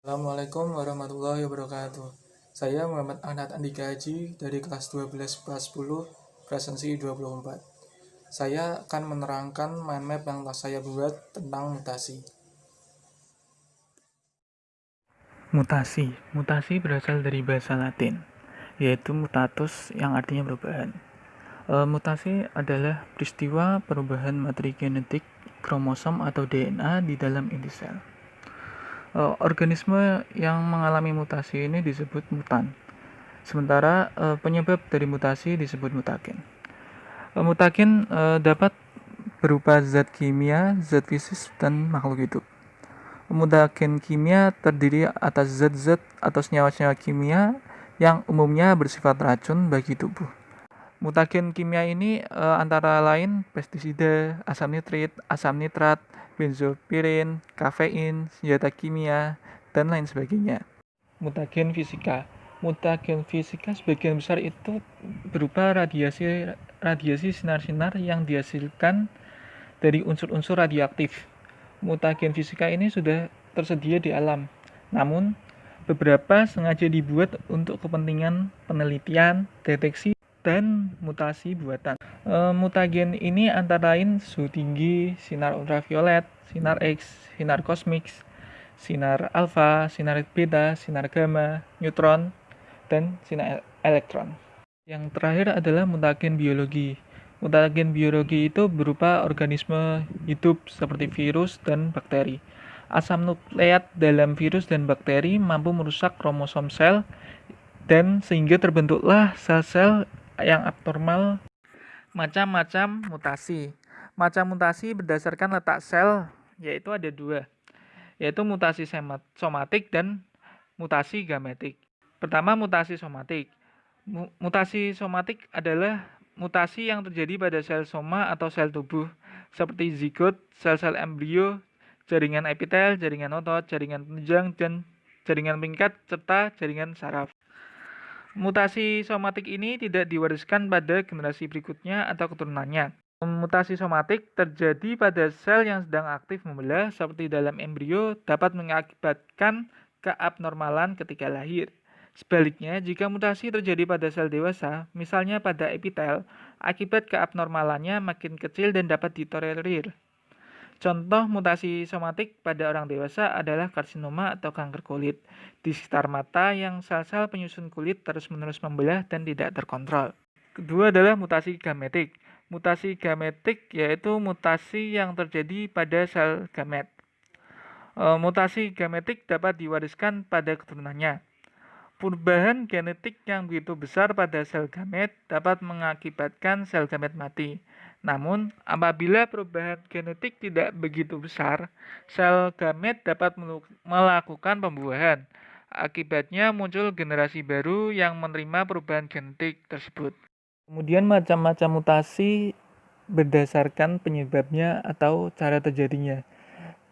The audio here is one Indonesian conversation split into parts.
Assalamualaikum warahmatullahi wabarakatuh. Saya Muhammad Anad Andika Haji dari kelas 12 kelas 10 presensi 24. Saya akan menerangkan mind map yang telah saya buat tentang mutasi. Mutasi berasal dari bahasa Latin, yaitu mutatus yang artinya perubahan. Mutasi adalah peristiwa perubahan materi genetik kromosom atau DNA di dalam inti sel. Organisme yang mengalami mutasi ini disebut mutan. Sementara penyebab dari mutasi disebut mutagen. Mutagen dapat berupa zat kimia, zat fisik, dan makhluk hidup. Mutagen kimia terdiri atas zat-zat atau senyawa-senyawa kimia yang umumnya bersifat racun bagi tubuh. Mutagen kimia ini antara lain pestisida, asam nitrat, benzopirin, kafein, senjata kimia, dan lain sebagainya. Mutagen fisika sebagian besar itu berupa radiasi sinar-sinar yang dihasilkan dari unsur-unsur radioaktif. Mutagen fisika ini sudah tersedia di alam, namun beberapa sengaja dibuat untuk kepentingan penelitian, deteksi, dan mutasi buatan. Mutagen ini antara lain suhu tinggi, sinar ultraviolet, sinar X, sinar kosmik, sinar alfa, sinar beta, sinar gamma, neutron, dan sinar elektron. Yang terakhir adalah mutagen biologi. Mutagen biologi itu berupa organisme hidup seperti virus dan bakteri. Asam nukleat dalam virus dan bakteri mampu merusak kromosom sel dan sehingga terbentuklah sel-sel yang abnormal. Macam-macam mutasi. Macam mutasi berdasarkan letak sel yaitu ada dua, yaitu mutasi somatik dan mutasi gametik. Pertama, mutasi somatik. Mutasi somatik adalah mutasi yang terjadi pada sel soma atau sel tubuh, seperti zigot, sel-sel embrio, jaringan epitel, jaringan otot, jaringan penunjang, dan jaringan peringkat, serta jaringan saraf. Mutasi somatik ini tidak diwariskan pada generasi berikutnya atau keturunannya. Mutasi somatik terjadi pada sel yang sedang aktif membelah, seperti dalam embrio, dapat mengakibatkan keabnormalan ketika lahir. Sebaliknya, jika mutasi terjadi pada sel dewasa, misalnya pada epitel, akibat keabnormalannya makin kecil dan dapat ditolerir. Contoh mutasi somatik pada orang dewasa adalah karsinoma atau kanker kulit di sekitar mata yang sel-sel penyusun kulit terus-menerus membelah dan tidak terkontrol. Kedua adalah mutasi gametik. Mutasi gametik yaitu mutasi yang terjadi pada sel gamet. Mutasi gametik dapat diwariskan pada keturunannya. Perubahan genetik yang begitu besar pada sel gamet dapat mengakibatkan sel gamet mati. Namun, apabila perubahan genetik tidak begitu besar, sel gamet dapat melakukan pembuahan. Akibatnya muncul generasi baru yang menerima perubahan genetik tersebut. Kemudian macam-macam mutasi berdasarkan penyebabnya atau cara terjadinya.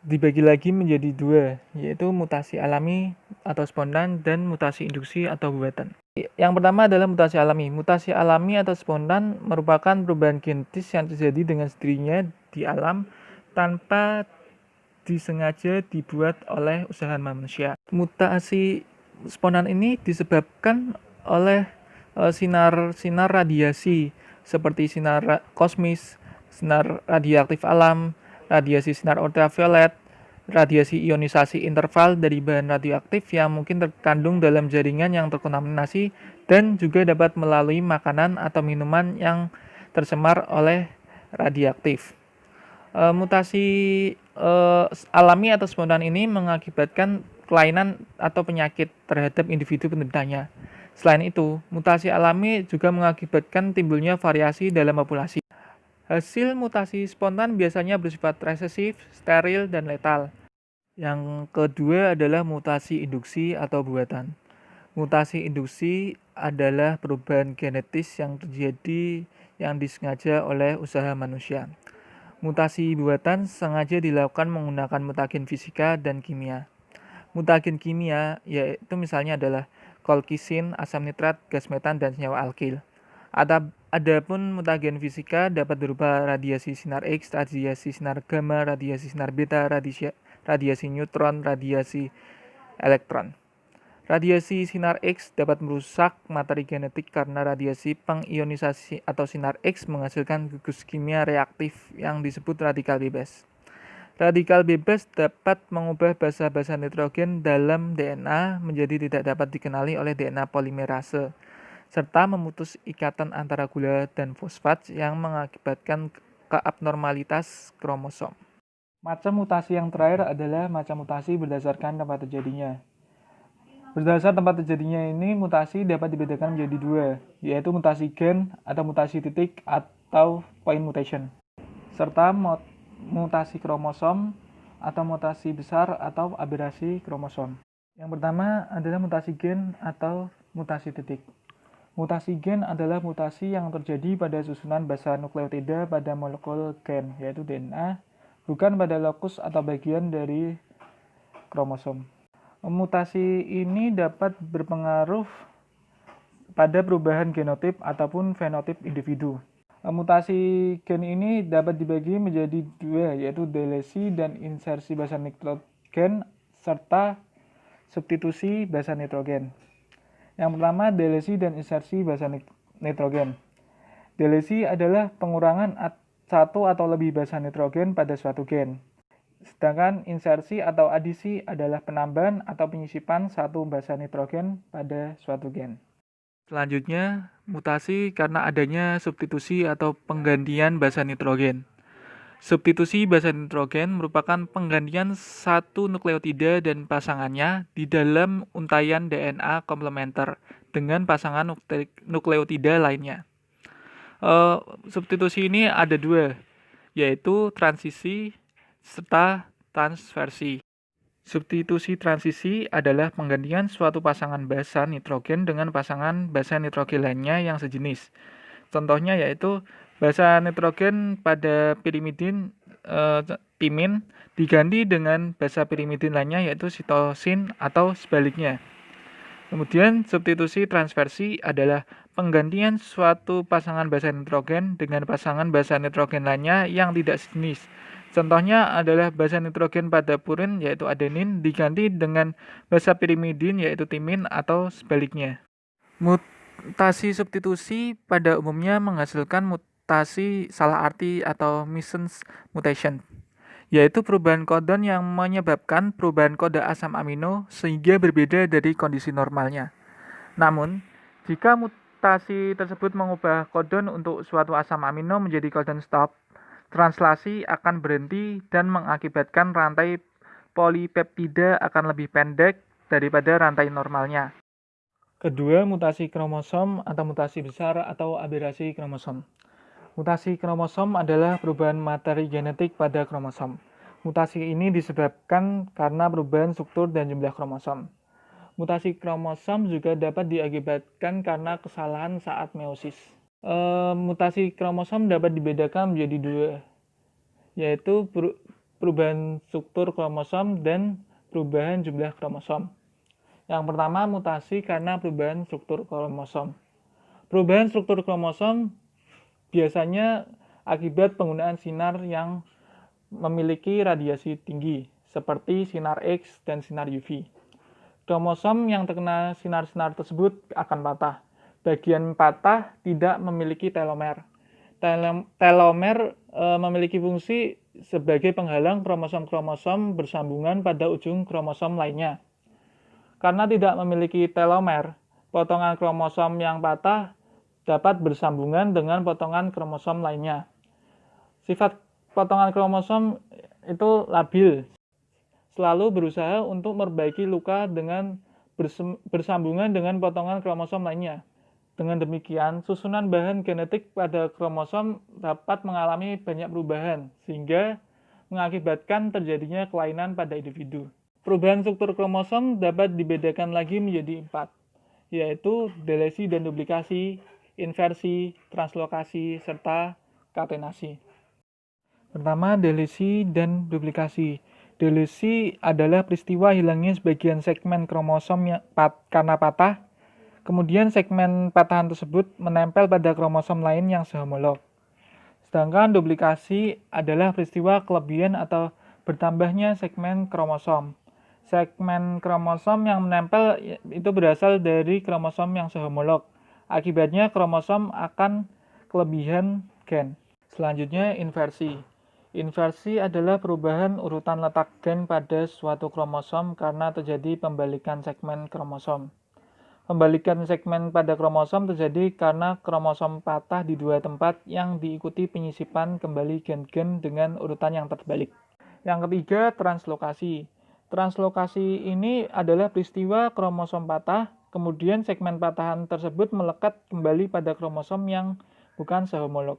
Dibagi lagi menjadi dua, yaitu mutasi alami atau spontan dan mutasi induksi atau buatan. Yang pertama adalah mutasi alami. Mutasi alami atau spontan merupakan perubahan genetis yang terjadi dengan sendirinya di alam tanpa disengaja dibuat oleh usaha manusia. Mutasi spontan ini disebabkan oleh sinar radiasi seperti sinar kosmis, sinar radioaktif alam, radiasi sinar ultraviolet, radiasi ionisasi interval dari bahan radioaktif yang mungkin terkandung dalam jaringan yang terkontaminasi dan juga dapat melalui makanan atau minuman yang tercemar oleh radioaktif. Mutasi alami atau spontan ini mengakibatkan kelainan atau penyakit terhadap individu penderitanya. Selain itu, mutasi alami juga mengakibatkan timbulnya variasi dalam populasi. Hasil mutasi spontan biasanya bersifat resesif, steril, dan letal. Yang kedua adalah mutasi induksi atau buatan. Mutasi induksi adalah perubahan genetis yang terjadi yang disengaja oleh usaha manusia. Mutasi buatan sengaja dilakukan menggunakan mutagen fisika dan kimia. Mutagen kimia yaitu misalnya adalah kolkisin, asam nitrat, gas metan, dan senyawa alkil. Adapun mutagen fisika dapat berupa radiasi sinar X, radiasi sinar gamma, radiasi sinar beta, radiasi neutron, radiasi elektron. Radiasi sinar X dapat merusak materi genetik karena radiasi pengionisasi atau sinar X menghasilkan gugus kimia reaktif yang disebut radikal bebas. Radikal bebas dapat mengubah basa-basa nitrogen dalam DNA menjadi tidak dapat dikenali oleh DNA polimerase, serta memutus ikatan antara gula dan fosfat yang mengakibatkan keabnormalitas kromosom. Macam mutasi yang terakhir adalah macam mutasi berdasarkan tempat terjadinya. Berdasar tempat terjadinya ini, mutasi dapat dibedakan menjadi dua, yaitu mutasi gen atau mutasi titik atau point mutation, serta mutasi kromosom atau mutasi besar atau aberasi kromosom. Yang pertama adalah mutasi gen atau mutasi titik. Mutasi gen adalah mutasi yang terjadi pada susunan basa nukleotida pada molekul gen, yaitu DNA, bukan pada lokus atau bagian dari kromosom. Mutasi ini dapat berpengaruh pada perubahan genotip ataupun fenotip individu. Mutasi gen ini dapat dibagi menjadi dua, yaitu delesi dan insersi basa nitrogen serta substitusi basa nitrogen. Yang pertama, delesi dan insersi basa nitrogen. Delesi adalah pengurangan satu atau lebih basa nitrogen pada suatu gen. Sedangkan insersi atau adisi adalah penambahan atau penyisipan satu basa nitrogen pada suatu gen. Selanjutnya, mutasi karena adanya substitusi atau penggantian basa nitrogen. Substitusi basa nitrogen merupakan penggantian satu nukleotida dan pasangannya di dalam untaian DNA komplementer dengan pasangan nukleotida lainnya. Substitusi ini ada dua, yaitu transisi serta transversi. Substitusi transisi adalah penggantian suatu pasangan basa nitrogen dengan pasangan basa nitrogen lainnya yang sejenis. Contohnya yaitu basa nitrogen pada pirimidin timin diganti dengan basa pirimidin lainnya yaitu sitosin atau sebaliknya. Kemudian substitusi transversi adalah penggantian suatu pasangan basa nitrogen dengan pasangan basa nitrogen lainnya yang tidak sejenis. Contohnya adalah basa nitrogen pada purin yaitu adenin diganti dengan basa pirimidin yaitu timin atau sebaliknya. Mutasi substitusi pada umumnya menghasilkan mutasi salah arti atau missense mutation, yaitu perubahan kodon yang menyebabkan perubahan kode asam amino sehingga berbeda dari kondisi normalnya. Namun, jika mutasi tersebut mengubah kodon untuk suatu asam amino menjadi kodon stop, translasi akan berhenti dan mengakibatkan rantai polipeptida akan lebih pendek daripada rantai normalnya. Kedua, mutasi kromosom atau mutasi besar atau aberasi kromosom. Mutasi kromosom adalah perubahan materi genetik pada kromosom. Mutasi ini disebabkan karena perubahan struktur dan jumlah kromosom. Mutasi kromosom juga dapat diakibatkan karena kesalahan saat meiosis. Mutasi kromosom dapat dibedakan menjadi dua, yaitu perubahan struktur kromosom dan perubahan jumlah kromosom. Yang pertama, mutasi karena perubahan struktur kromosom. Perubahan struktur kromosom biasanya akibat penggunaan sinar yang memiliki radiasi tinggi, seperti sinar X dan sinar UV. Kromosom yang terkena sinar-sinar tersebut akan patah. Bagian patah tidak memiliki telomer. Telomer memiliki fungsi sebagai penghalang kromosom-kromosom bersambungan pada ujung kromosom lainnya. Karena tidak memiliki telomer, potongan kromosom yang patah dapat bersambungan dengan potongan kromosom lainnya. Sifat potongan kromosom itu labil, selalu berusaha untuk memperbaiki luka dengan bersambungan dengan potongan kromosom lainnya. Dengan demikian, susunan bahan genetik pada kromosom dapat mengalami banyak perubahan, sehingga mengakibatkan terjadinya kelainan pada individu. Perubahan struktur kromosom dapat dibedakan lagi menjadi 4, yaitu delesi dan duplikasi, inversi, translokasi, serta katenasi. Pertama, delesi dan duplikasi. Delesi adalah peristiwa hilangnya sebagian segmen kromosom karena patah. Kemudian segmen patahan tersebut menempel pada kromosom lain yang sehomolog. Sedangkan duplikasi adalah peristiwa kelebihan atau bertambahnya segmen kromosom. Segmen kromosom yang menempel itu berasal dari kromosom yang sehomolog. Akibatnya kromosom akan kelebihan gen. Selanjutnya inversi. Inversi adalah perubahan urutan letak gen pada suatu kromosom karena terjadi pembalikan segmen kromosom. Pembalikan segmen pada kromosom terjadi karena kromosom patah di dua tempat yang diikuti penyisipan kembali gen-gen dengan urutan yang terbalik. Yang ketiga, translokasi. Translokasi ini adalah peristiwa kromosom patah, kemudian segmen patahan tersebut melekat kembali pada kromosom yang bukan sehomolog.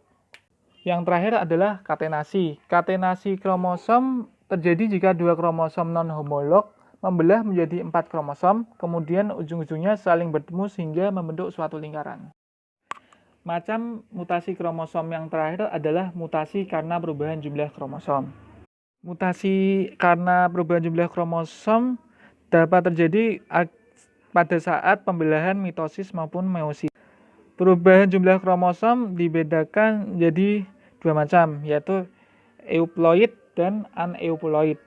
Yang terakhir adalah katenasi. Katenasi kromosom terjadi jika dua kromosom non-homolog membelah menjadi 4 kromosom, kemudian ujung-ujungnya saling bertemu sehingga membentuk suatu lingkaran. Macam mutasi kromosom yang terakhir adalah mutasi karena perubahan jumlah kromosom. Mutasi karena perubahan jumlah kromosom dapat terjadi pada saat pembelahan mitosis maupun meiosis. Perubahan jumlah kromosom dibedakan menjadi dua macam, yaitu euploid dan aneuploid.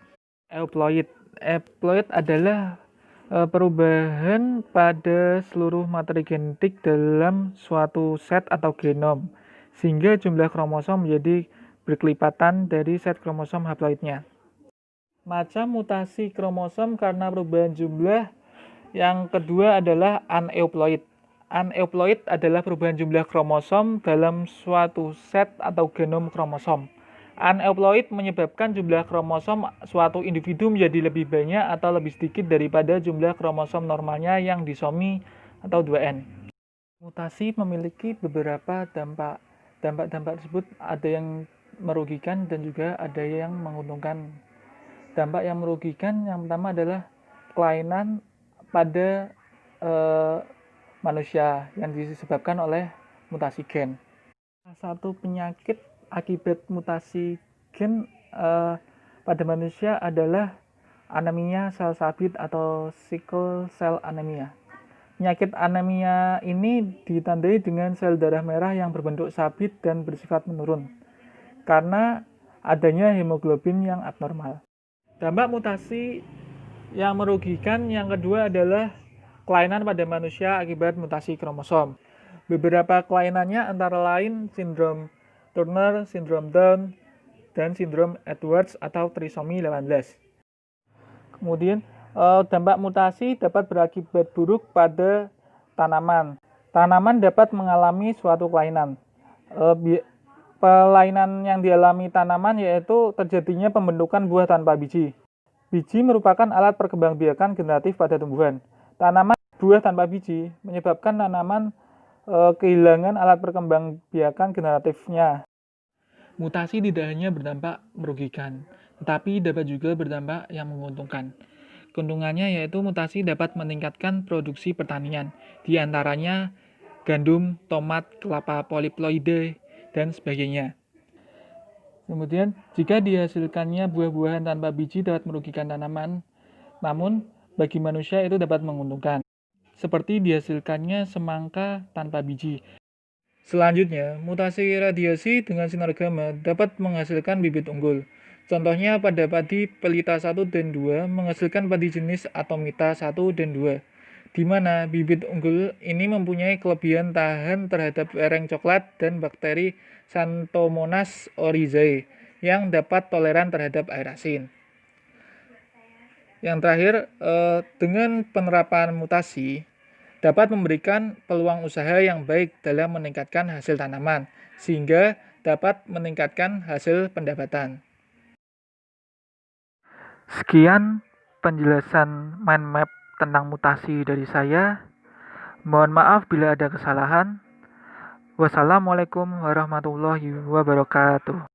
Euploid adalah perubahan pada seluruh materi genetik dalam suatu set atau genom, sehingga jumlah kromosom menjadi berkelipatan dari set kromosom haploidnya. Macam mutasi kromosom karena perubahan jumlah yang kedua adalah aneuploid. Aneuploid adalah perubahan jumlah kromosom dalam suatu set atau genom kromosom. Aneuploid menyebabkan jumlah kromosom suatu individu menjadi lebih banyak atau lebih sedikit daripada jumlah kromosom normalnya yang disomi atau 2N. Mutasi memiliki beberapa dampak. Dampak-dampak tersebut ada yang merugikan dan juga ada yang menguntungkan. Dampak yang merugikan yang pertama adalah kelainan pada manusia yang disebabkan oleh mutasi gen. Salah satu penyakit akibat mutasi gen pada manusia adalah anemia sel sabit atau sickle cell anemia. Penyakit anemia ini ditandai dengan sel darah merah yang berbentuk sabit dan bersifat menurun karena adanya hemoglobin yang abnormal. Dampak mutasi yang merugikan yang kedua adalah kelainan pada manusia akibat mutasi kromosom. Beberapa kelainannya antara lain sindrom Turner, sindrom Down, dan sindrom Edwards atau trisomi 18. Kemudian dampak mutasi dapat berakibat buruk pada tanaman. Tanaman dapat mengalami suatu kelainan. Kelainan yang dialami tanaman yaitu terjadinya pembentukan buah tanpa biji. Biji merupakan alat perkembangbiakan generatif pada tumbuhan. Tanaman buah tanpa biji menyebabkan tanaman kehilangan alat perkembangbiakan generatifnya. Mutasi tidak hanya berdampak merugikan, tetapi dapat juga berdampak yang menguntungkan. Keuntungannya yaitu mutasi dapat meningkatkan produksi pertanian, di antaranya gandum, tomat, kelapa poliploide, dan sebagainya. Kemudian, jika dihasilkannya buah-buahan tanpa biji dapat merugikan tanaman, namun bagi manusia itu dapat menguntungkan. Seperti dihasilkannya semangka tanpa biji. Selanjutnya, mutasi radiasi dengan sinar gamma dapat menghasilkan bibit unggul. Contohnya pada padi pelita 1 dan 2 menghasilkan padi jenis atomita 1 dan 2, di mana bibit unggul ini mempunyai kelebihan tahan terhadap lereng coklat dan bakteri Xanthomonas oryzae yang dapat toleran terhadap air asin. Yang terakhir, dengan penerapan mutasi dapat memberikan peluang usaha yang baik dalam meningkatkan hasil tanaman, sehingga dapat meningkatkan hasil pendapatan. Sekian penjelasan mind map tentang mutasi dari saya. Mohon maaf bila ada kesalahan. Wassalamualaikum warahmatullahi wabarakatuh.